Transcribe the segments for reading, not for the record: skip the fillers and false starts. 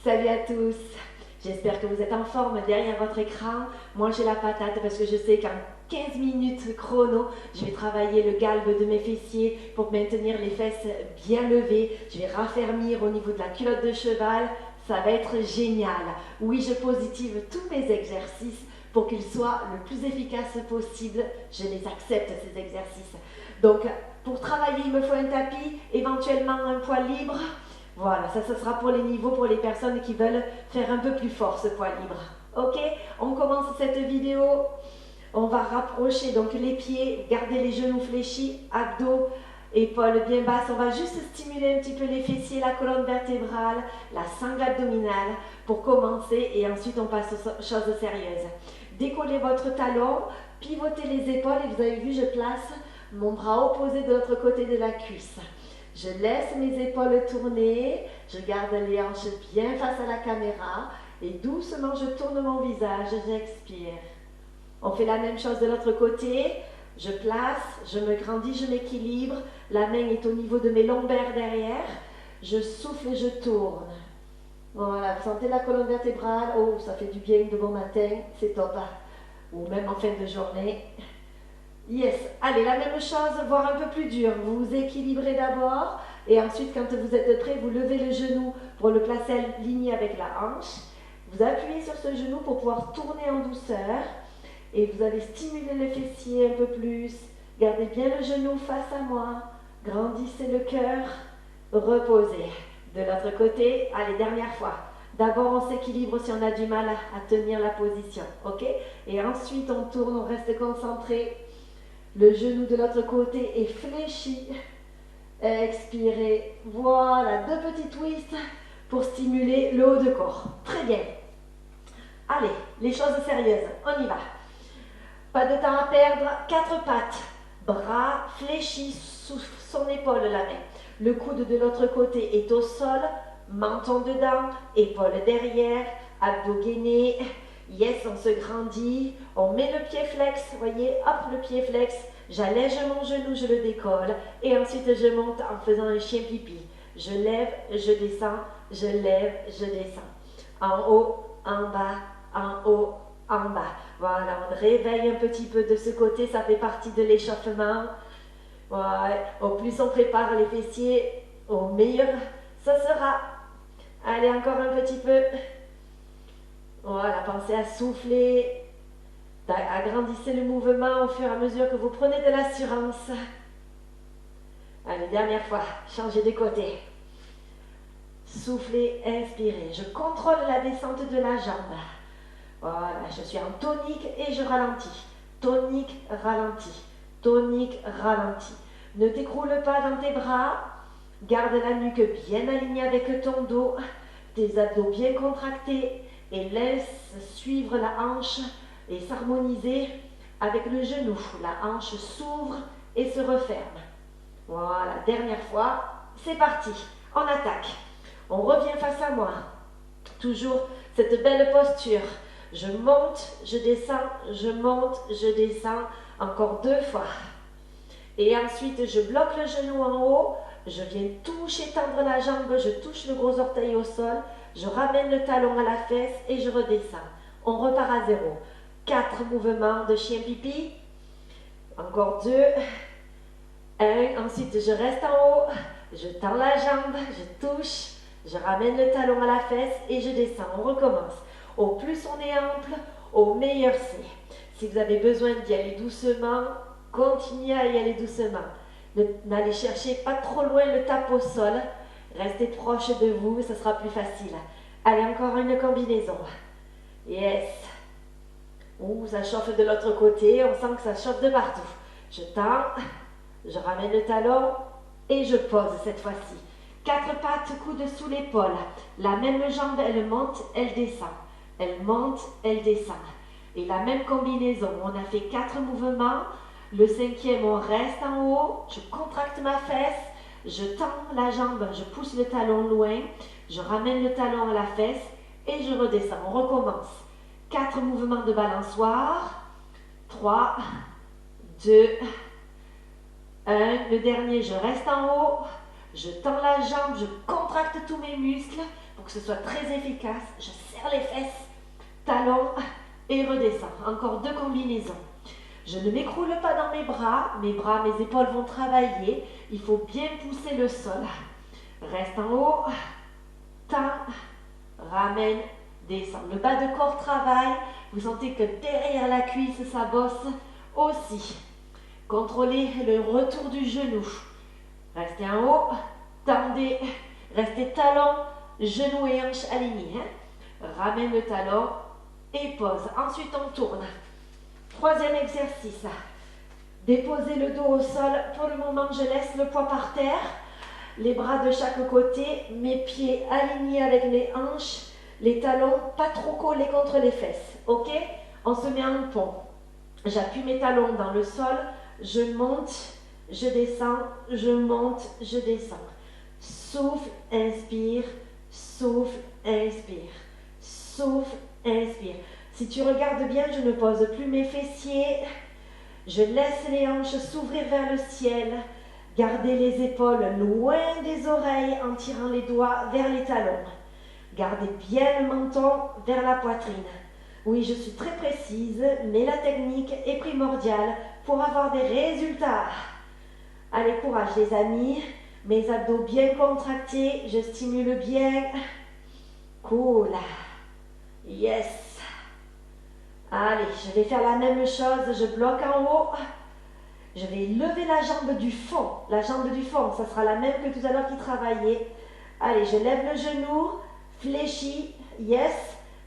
Salut à tous, j'espère que vous êtes en forme derrière votre écran. Moi j'ai la patate parce que je sais qu'en 15 minutes chrono, je vais travailler le galbe de mes fessiers pour maintenir les fesses bien levées. Je vais raffermir au niveau de la culotte de cheval, ça va être génial. Oui, je positive tous mes exercices pour qu'ils soient le plus efficaces possible. Je les accepte ces exercices. Donc pour travailler, il me faut un tapis, éventuellement un poids libre. Voilà, ça ce sera pour les niveaux, pour les personnes qui veulent faire un peu plus fort ce poids libre. Ok, on commence cette vidéo. On va rapprocher donc les pieds, garder les genoux fléchis, abdos, épaules bien basses. On va juste stimuler un petit peu les fessiers, la colonne vertébrale, la sangle abdominale pour commencer et ensuite on passe aux choses sérieuses. Décollez votre talon, pivotez les épaules et vous avez vu, je place mon bras opposé de l'autre côté de la cuisse. Je laisse mes épaules tourner, je garde les hanches bien face à la caméra et doucement je tourne mon visage, j'expire. On fait la même chose de l'autre côté, je place, je me grandis, je m'équilibre, la main est au niveau de mes lombaires derrière, je souffle et je tourne. Voilà, vous sentez la colonne vertébrale, oh ça fait du bien de bon matin, c'est top, ou même en fin de journée. Yes, allez, la même chose, voire un peu plus dur. Vous vous équilibrez d'abord et ensuite, quand vous êtes prêt, vous levez le genou pour le placer aligné avec la hanche. Vous appuyez sur ce genou pour pouvoir tourner en douceur et vous allez stimuler le fessier un peu plus. Gardez bien le genou face à moi. Grandissez le cœur. Reposez. De l'autre côté, allez, dernière fois. D'abord, on s'équilibre si on a du mal à tenir la position, ok? Et ensuite, on tourne, on reste concentré. Le genou de l'autre côté est fléchi. Expirez. Voilà, deux petits twists pour stimuler le haut de corps. Très bien. Allez, les choses sérieuses, on y va. Pas de temps à perdre. Quatre pattes. Bras fléchis sous son épaule, la main. Le coude de l'autre côté est au sol. Menton dedans, épaule derrière, abdos gainés. Yes, on se grandit, on met le pied flex, voyez, hop, le pied flex, j'allège mon genou, je le décolle, et ensuite je monte en faisant un chien pipi. Je lève, je descends, je lève, je descends. En haut, en bas, en haut, en bas. Voilà, on réveille un petit peu de ce côté, ça fait partie de l'échauffement. Ouais, au plus on prépare les fessiers, au meilleur ce sera. Allez, encore un petit peu. Voilà, pensez à souffler, agrandissez le mouvement au fur et à mesure que vous prenez de l'assurance. Allez, dernière fois, changez de côté. Soufflez, inspirez. Je contrôle la descente de la jambe. Voilà, je suis en tonique et je ralentis. Tonique, ralenti. Tonique, ralenti. Ne t'écroule pas dans tes bras. Garde la nuque bien alignée avec ton dos. Tes abdos bien contractés. Et laisse suivre la hanche et s'harmoniser avec le genou. La hanche s'ouvre et se referme. Voilà, dernière fois, c'est parti, on attaque. On revient face à moi. Toujours cette belle posture. Je monte, je descends, je monte, je descends. Encore deux fois. Et ensuite, je bloque le genou en haut. Je viens toucher, tendre la jambe, je touche le gros orteil au sol. Je ramène le talon à la fesse et je redescends. On repart à zéro. 4 mouvements de chien pipi. Encore 2. 1. Ensuite, je reste en haut. Je tends la jambe. Je touche. Je ramène le talon à la fesse et je descends. On recommence. Au plus on est ample, au meilleur c'est. Si vous avez besoin d'y aller doucement, continuez à y aller doucement. N'allez chercher pas trop loin le tape au sol. Restez proche de vous, ce sera plus facile. Allez, encore une combinaison. Yes. Ouh, ça chauffe de l'autre côté, on sent que ça chauffe de partout. Je tends, je ramène le talon et je pose cette fois-ci. 4 pattes, coudes sous l'épaule. La même jambe, elle monte, elle descend. Elle monte, elle descend. Et la même combinaison, on a fait 4 mouvements. Le 5e, on reste en haut, je contracte ma fesse. Je tends la jambe, je pousse le talon loin, je ramène le talon à la fesse et je redescends. On recommence. 4 mouvements de balançoire. 3, 2, 1. Le dernier, je reste en haut, Je tends la jambe, je contracte tous mes muscles pour que ce soit très efficace. Je serre les fesses, talons et redescends. Encore 2 combinaisons. Je ne m'écroule pas dans mes bras, mes épaules vont travailler. Il faut bien pousser le sol. Reste en haut, tends, ramène, descend. Le bas de corps travaille. Vous sentez que derrière la cuisse, ça bosse aussi. Contrôlez le retour du genou. Restez en haut, tendez, restez talons, genoux et hanches alignés. Ramène le talon et pose. Ensuite, on tourne. 3e exercice. Déposez le dos au sol. Pour le moment, je laisse le poids par terre. Les bras de chaque côté, mes pieds alignés avec mes hanches, les talons pas trop collés contre les fesses. Ok? On se met en pont. J'appuie mes talons dans le sol, je monte, je descends, je monte, je descends. Souffle, inspire, souffle, inspire, souffle, inspire. Si tu regardes bien, je ne pose plus mes fessiers. Je laisse les hanches s'ouvrir vers le ciel. Gardez les épaules loin des oreilles en tirant les doigts vers les talons. Gardez bien le menton vers la poitrine. Oui, je suis très précise, mais la technique est primordiale pour avoir des résultats. Allez, courage les amis. Mes abdos bien contractés, je stimule bien. Cool. Yes. Allez, je vais faire la même chose, je bloque en haut. Je vais lever la jambe du fond. La jambe du fond, ça sera la même que tout à l'heure qui travaillait. Allez, je lève le genou, fléchis, yes.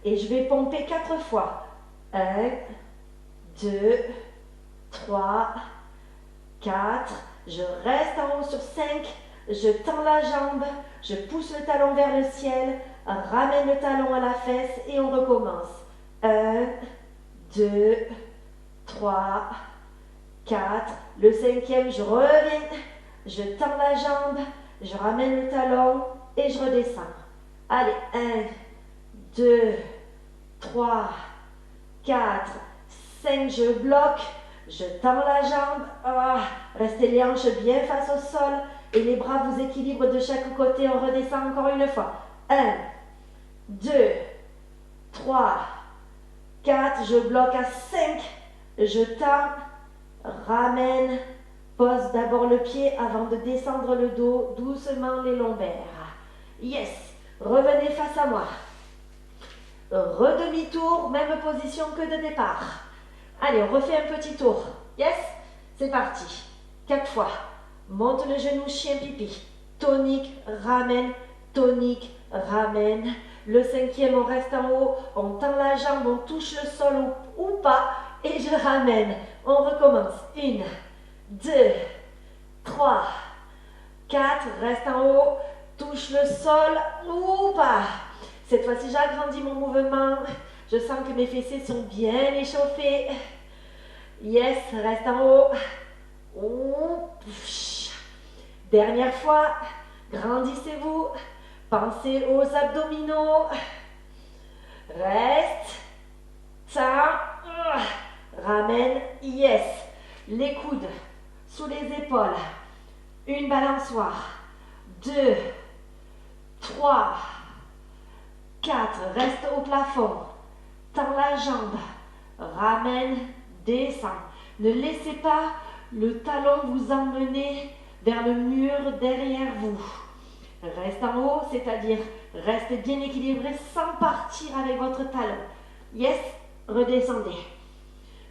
Et je vais pomper 4 fois. 1, 2, 3, 4. Je reste en haut sur 5. Je tends la jambe. Je pousse le talon vers le ciel. Ramène le talon à la fesse et on recommence. 1, 2, 3, 4. Le 5e, je reviens. Je tends la jambe. Je ramène le talon et je redescends. Allez, 1, 2, 3, 4, 5, je bloque, je tends la jambe, restez les hanches bien face au sol et les bras vous équilibrent de chaque côté, on redescend encore une fois. 1, 2, 3, 4, je bloque à 5, je tends, ramène, pose d'abord le pied avant de descendre le dos, doucement les lombaires. Yes, revenez face à moi. Redemi-tour, même position que de départ. Allez, on refait un petit tour. Yes? C'est parti. 4 fois. Monte le genou, chien pipi. Tonique, ramène, tonique, ramène. Le 5e, on reste en haut, on tend la jambe, on touche le sol ou pas, et je ramène. On recommence. 1, 2, 3, 4, reste en haut, touche le sol ou pas. Cette fois-ci, j'agrandis mon mouvement. Je sens que mes fessiers sont bien échauffés. Yes, reste en haut. Dernière fois, grandissez-vous. Pensez aux abdominaux. Reste. Tends. Ramène. Yes. Les coudes sous les épaules. Une balançoire. 2, 3, 4, reste au plafond, tends la jambe, ramène, descend. Ne laissez pas le talon vous emmener vers le mur derrière vous. Reste en haut, c'est-à-dire restez bien équilibré sans partir avec votre talon. Yes, redescendez.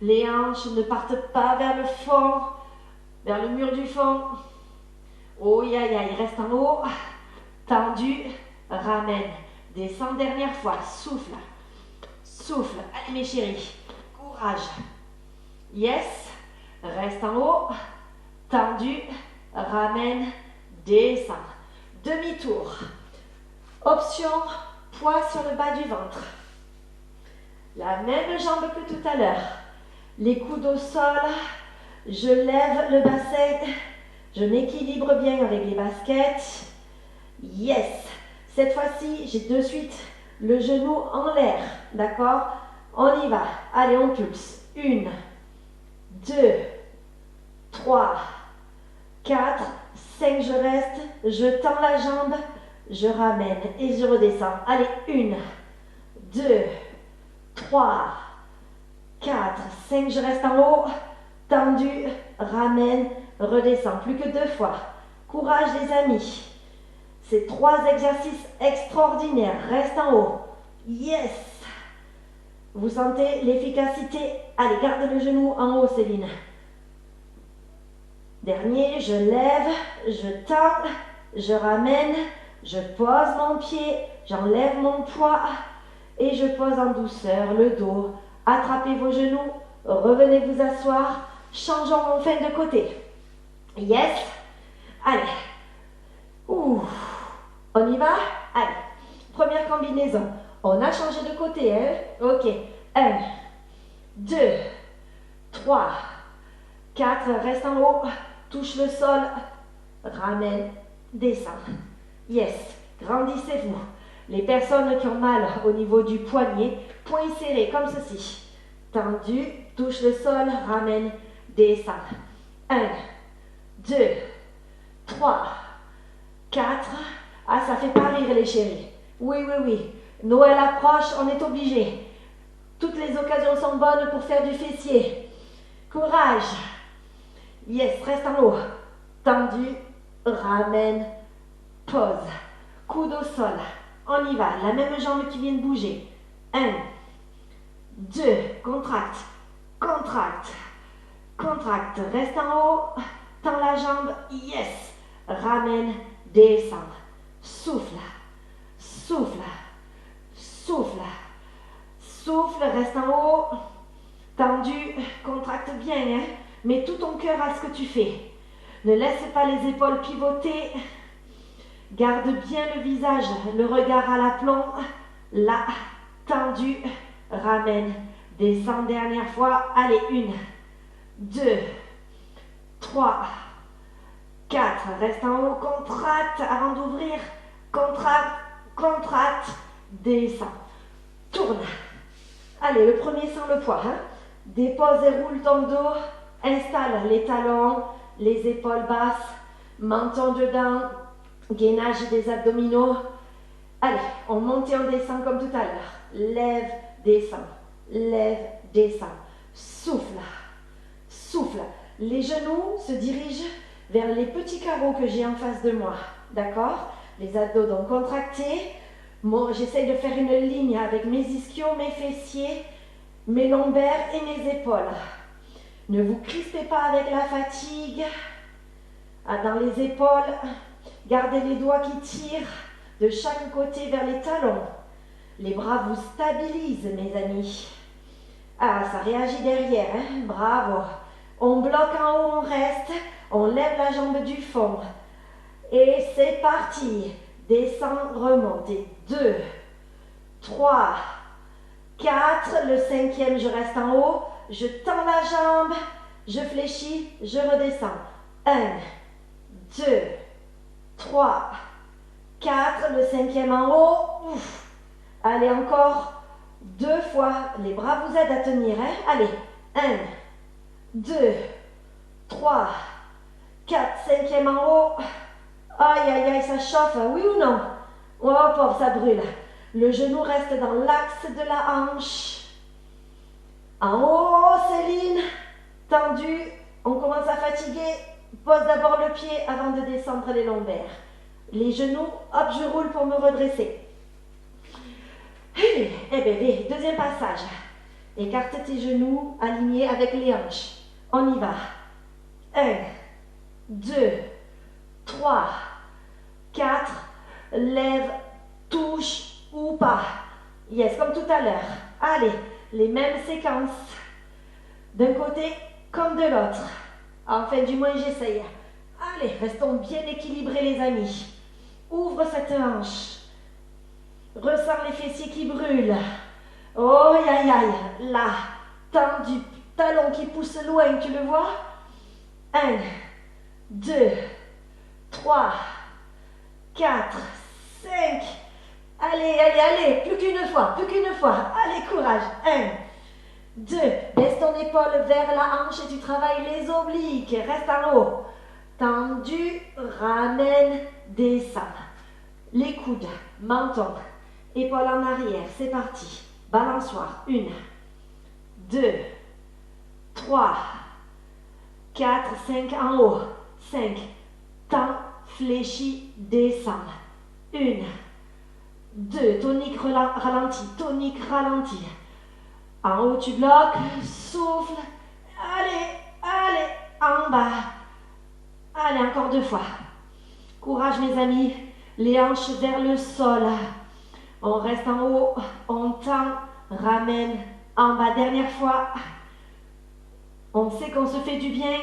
Les hanches ne partent pas vers le fond, vers le mur du fond. Oh, aïe, reste en haut, tendu, ramène. Descends, dernière fois, souffle, souffle, allez mes chéris, courage, yes, reste en haut, tendu, ramène, descend, demi-tour, option, poids sur le bas du ventre, la même jambe que tout à l'heure, les coudes au sol, je lève le bassin, je m'équilibre bien avec les baskets, yes. Cette fois-ci, j'ai de suite le genou en l'air, d'accord? On y va. Allez, on pulse. 1, 2, 3, 4, 5, je reste, je tends la jambe, je ramène et je redescends. Allez, 1, 2, 3, 4, 5, je reste en haut, tendu, ramène, redescends. Plus que 2 fois. Courage les amis. C'est 3 exercices extraordinaires. Reste en haut. Yes. Vous sentez l'efficacité? Allez, garde le genou en haut, Céline. Dernier, je lève, je tends, je ramène, je pose mon pied, j'enlève mon poids et je pose en douceur le dos. Attrapez vos genoux, revenez vous asseoir, changeons enfin de côté. Yes. Allez. Ouh. On y va? Allez. Première combinaison. On a changé de côté, hein? Ok. 1, 2, 3, 4. Reste en haut. Touche le sol. Ramène. Descend. Yes. Grandissez-vous. Les personnes qui ont mal au niveau du poignet, poing serré comme ceci. Tendu. Touche le sol. Ramène. Descend. 1, 2, 3, 4. Ah, ça fait pas rire les chéris. Oui, oui, oui. Noël approche, on est obligé. Toutes les occasions sont bonnes pour faire du fessier. Courage. Yes, reste en haut. Tendu, ramène, pose. Coude au sol. On y va. La même jambe qui vient de bouger. 1, 2, contracte, contracte, contracte. Reste en haut. Tends la jambe. Yes. Ramène, descend. Souffle, souffle, souffle, souffle, reste en haut, tendu, contracte bien, hein? Mets tout ton cœur à ce que tu fais. Ne laisse pas les épaules pivoter, garde bien le visage, le regard à l'aplomb, là, tendu, ramène, descend dernière fois, allez, 1, 2, 3, 4, reste en haut, contracte avant d'ouvrir, contracte, contracte, descend, tourne. Allez, le premier sans le poids, hein? Dépose et roule ton dos, installe les talons, les épaules basses, menton dedans, gainage des abdominaux. Allez, on monte et on descend comme tout à l'heure. Lève, descend, lève, descend, souffle, souffle. Les genoux se dirigent vers les petits carreaux que j'ai en face de moi, d'accord? Les abdos donc contractés. Moi, j'essaye de faire une ligne avec mes ischios, mes fessiers, mes lombaires et mes épaules. Ne vous crispez pas avec la fatigue. Dans les épaules, gardez les doigts qui tirent de chaque côté vers les talons. Les bras vous stabilisent, mes amis. Ah, ça réagit derrière, hein? Bravo. On bloque en haut, on reste. On lève la jambe du fond. Et c'est parti. Descend, remonte. 2, 3, 4. Le 5e, je reste en haut. Je tends la jambe. Je fléchis. Je redescends. 1, 2, 3, 4. Le 5e en haut. Ouf. Allez, encore 2 fois. Les bras vous aident à tenir. Hein? Allez. 1, 2, 3, 4, 5e en haut. Aïe, aïe, aïe, ça chauffe, oui ou non? Oh, pauvre, ça brûle. Le genou reste dans l'axe de la hanche. En haut, Céline. Tendu. On commence à fatiguer. Pose d'abord le pied avant de descendre les lombaires. Les genoux, hop, je roule pour me redresser. Eh bien, deuxième passage. Écarte tes genoux alignés avec les hanches. On y va. 1, 2, 3, 4. Lève, touche ou pas. Yes, comme tout à l'heure. Allez, les mêmes séquences. D'un côté comme de l'autre. Enfin, du moins, j'essaye. Allez, restons bien équilibrés, les amis. Ouvre cette hanche. Ressens les fessiers qui brûlent. Oh, aïe, aïe. Là, tendu. Talon qui pousse loin, tu le vois? 1, 2, 3, 4, 5. Allez, allez, allez. Plus qu'une fois, plus qu'une fois. Allez, courage. 1, 2. Laisse ton épaule vers la hanche et tu travailles les obliques. Reste en haut. tendu, ramène, descend. Les coudes, menton, épaules en arrière, c'est parti. Balançoire, 1, 2, 3, 4, 5 en haut, 5, tend, fléchis, descend. 1, 2, tonique ralenti, tonique ralenti. En haut tu bloques, souffle, allez, allez, en bas. Allez, encore 2 fois. Courage mes amis, les hanches vers le sol. On reste en haut, on tend, ramène, en bas. Dernière fois. On sait qu'on se fait du bien.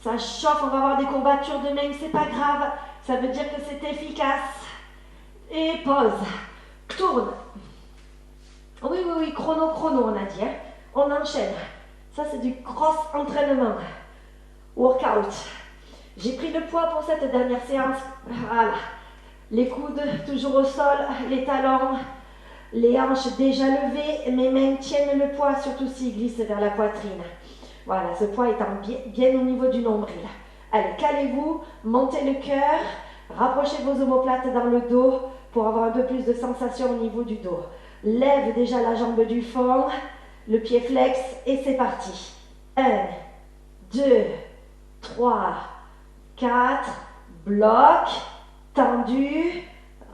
Ça chauffe, on va avoir des courbatures de main, c'est pas grave. Ça veut dire que c'est efficace. Et pause. Tourne. Oui, chrono, on a dit. Hein. On enchaîne. Ça, c'est du cross-entraînement. Workout. J'ai pris le poids pour cette dernière séance. Voilà. Les coudes toujours au sol, les talons, les hanches déjà levées. Mes mains tiennent le poids, surtout s'ils glissent vers la poitrine. Voilà, ce poids étant bien au niveau du nombril. Allez, calez-vous, montez le cœur, rapprochez vos omoplates dans le dos pour avoir un peu plus de sensation au niveau du dos. Lève déjà la jambe du fond, le pied flex et c'est parti. 1, 2, 3, 4, bloc, tendu,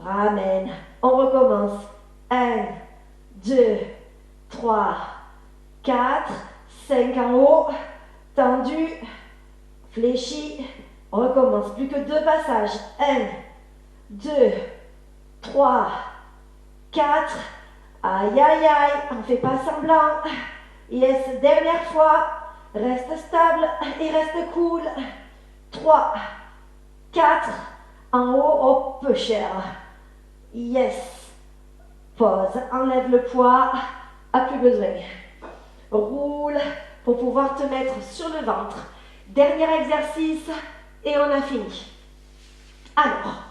ramène. On recommence. 1, 2, 3, 4, 5 en haut, tendu, fléchi. On recommence. Plus que 2 passages. 1, 2, 3, 4. Aïe, aïe, aïe. On ne fait pas semblant. Yes, dernière fois. Reste stable et reste cool. 3, 4. En haut, oh, peu cher. Yes. Pause. Enlève le poids. A plus besoin. Roule pour pouvoir te mettre sur le ventre. Dernier exercice et on a fini. Alors,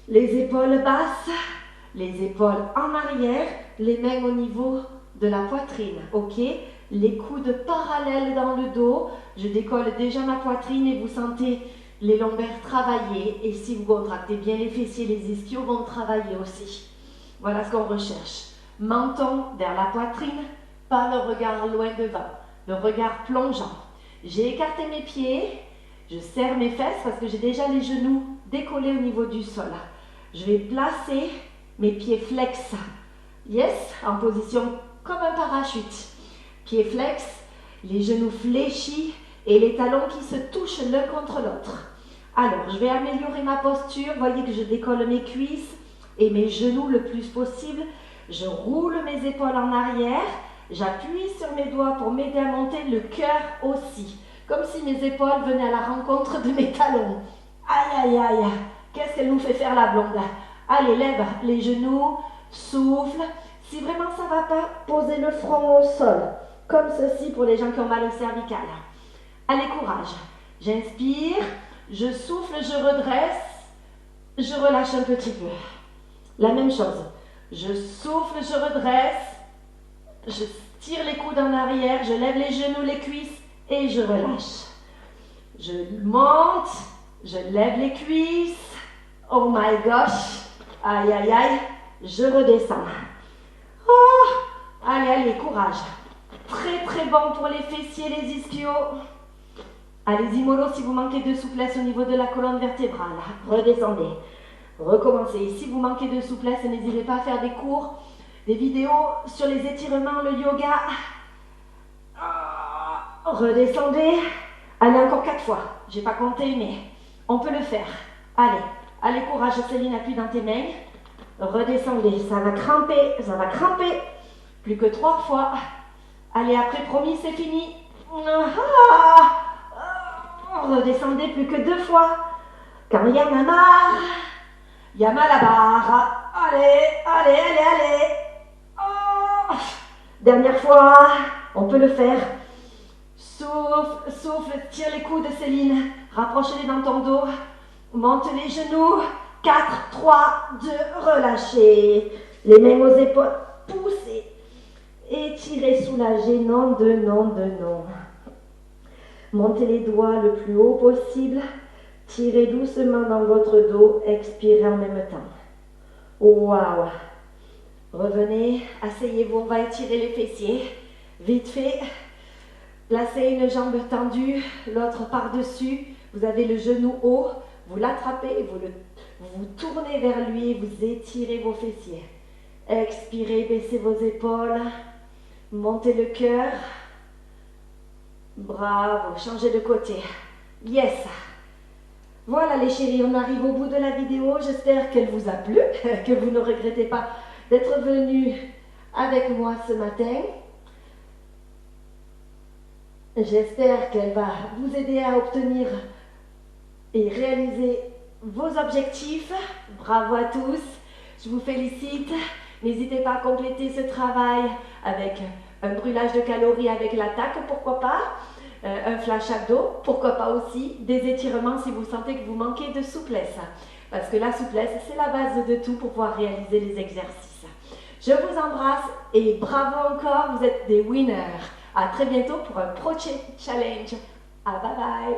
les épaules basses, les épaules en arrière, les mains au niveau de la poitrine, ok? Les coudes parallèles dans le dos. Je décolle déjà ma poitrine et vous sentez les lombaires travailler. Et si vous contractez bien les fessiers, les ischios vont travailler aussi. Voilà ce qu'on recherche. Menton vers la poitrine, pas le regard loin devant, le regard plongeant. J'ai écarté mes pieds, je serre mes fesses parce que j'ai déjà les genoux décollés au niveau du sol. Je vais placer mes pieds flex. Yes, en position comme un parachute. Pieds flex, les genoux fléchis et les talons qui se touchent l'un contre l'autre. Alors, je vais améliorer ma posture. Voyez que je décolle mes cuisses et mes genoux le plus possible. Je roule mes épaules en arrière. J'appuie sur mes doigts pour m'aider à monter le cœur aussi. Comme si mes épaules venaient à la rencontre de mes talons. Aïe, aïe, aïe. Qu'est-ce qu'elle nous fait faire la blonde? Allez, lève les genoux, souffle. Si vraiment ça ne va pas, posez le front au sol. Comme ceci pour les gens qui ont mal au cervical. Allez, courage. J'inspire, je souffle, je redresse, je relâche un petit peu. La même chose. Je souffle, je redresse, je tire les coudes en arrière, je lève les genoux, les cuisses et je relâche. Je monte, je lève les cuisses. Oh my gosh. Aïe, aïe, aïe. Je redescends. Oh. Allez, allez, courage. Très, très bon pour les fessiers, les ischios. Allez-y, mollo, si vous manquez de souplesse au niveau de la colonne vertébrale. Redescendez. Recommencez. Si vous manquez de souplesse, n'hésitez pas à faire des cours, des vidéos sur les étirements, le yoga. Redescendez. Allez, encore 4 fois. J'ai pas compté, mais on peut le faire. Allez, allez, courage, Céline, appuie dans tes mains. Redescendez. Ça va cramper, ça va cramper. Plus que 3 fois. Allez, après, promis, c'est fini. Redescendez plus que 2 fois. Quand il y en a marre, il y a mal à barre. Allez, allez, allez, allez. Oh. Dernière fois, on peut le faire. Souffle, souffle, tire les coudes, Céline. Rapproche-les dans ton dos. Monte les genoux. 4, 3, 2, relâchez. Les mains aux épaules. Poussez. Étirez, soulagez. Non de non de non. Montez les doigts le plus haut possible. Tirez doucement dans votre dos. Expirez en même temps. Waouh! Revenez, asseyez-vous, on va étirer les fessiers. Vite fait. Placez une jambe tendue, l'autre par-dessus. Vous avez le genou haut. Vous l'attrapez, vous tournez vers lui, vous étirez vos fessiers. Expirez, baissez vos épaules. Montez le cœur. Bravo, changez de côté. Yes! Voilà les chéris, on arrive au bout de la vidéo. J'espère qu'elle vous a plu, que vous ne regrettez pas d'être venus avec moi ce matin. J'espère qu'elle va vous aider à obtenir et réaliser vos objectifs. Bravo à tous, je vous félicite. N'hésitez pas à compléter ce travail avec un brûlage de calories avec l'attaque, pourquoi pas. Un flash abdos, pourquoi pas aussi, des étirements si vous sentez que vous manquez de souplesse. Parce que la souplesse, c'est la base de tout pour pouvoir réaliser les exercices. Je vous embrasse et bravo encore, vous êtes des winners. À très bientôt pour un prochain challenge. Bye bye.